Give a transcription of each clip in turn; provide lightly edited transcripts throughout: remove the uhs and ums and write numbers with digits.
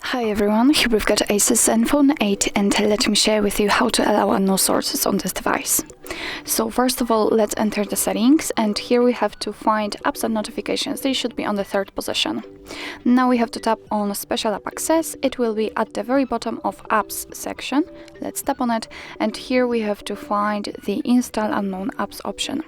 Hi everyone, here we've got ASUS ZenFone 8 and let me share with you how to allow unknown sources on this device. So first of all, let's enter the settings, and here we have to find apps and notifications. They should be on the third position. Now we have to tap on Special App Access. It will be at the very bottom of Apps section. Let's tap on it, and here we have to find the Install Unknown Apps option.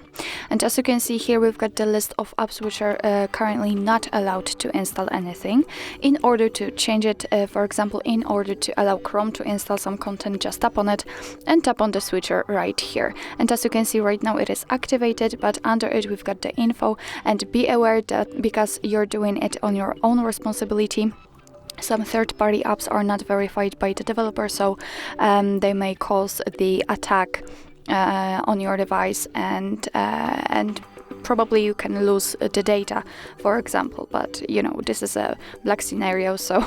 And as you can see here, we've got the list of apps which are currently not allowed to install anything. In order to change it, for example, in order to allow Chrome to install some content, just tap on it and tap on the switcher right here. And as you can see right now, it is activated, but under it we've got the info, and be aware that because you're doing it on your own responsibility, some third-party apps are not verified by the developer, so they may cause the attack on your device, and probably you can lose the data, for example. But you know, this is a black scenario, so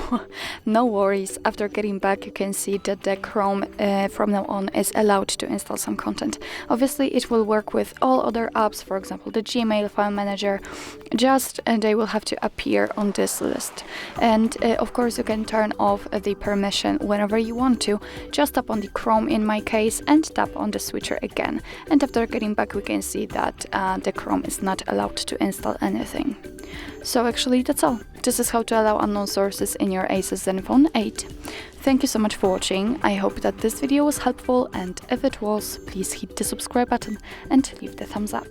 no worries. After getting back, you can see that the Chrome from now on is allowed to install some content. Obviously it will work with all other apps, for example the Gmail file manager, just they will have to appear on this list. And of course you can turn off the permission whenever you want to. Just tap on the Chrome in my case and tap on the switcher again, and after getting back we can see that the Chrome is not allowed to install anything. So actually that's all. This is how to allow unknown sources in your ASUS ZenFone 8. Thank you so much for watching. I hope that this video was helpful, and if it was, please hit the subscribe button and leave the thumbs up.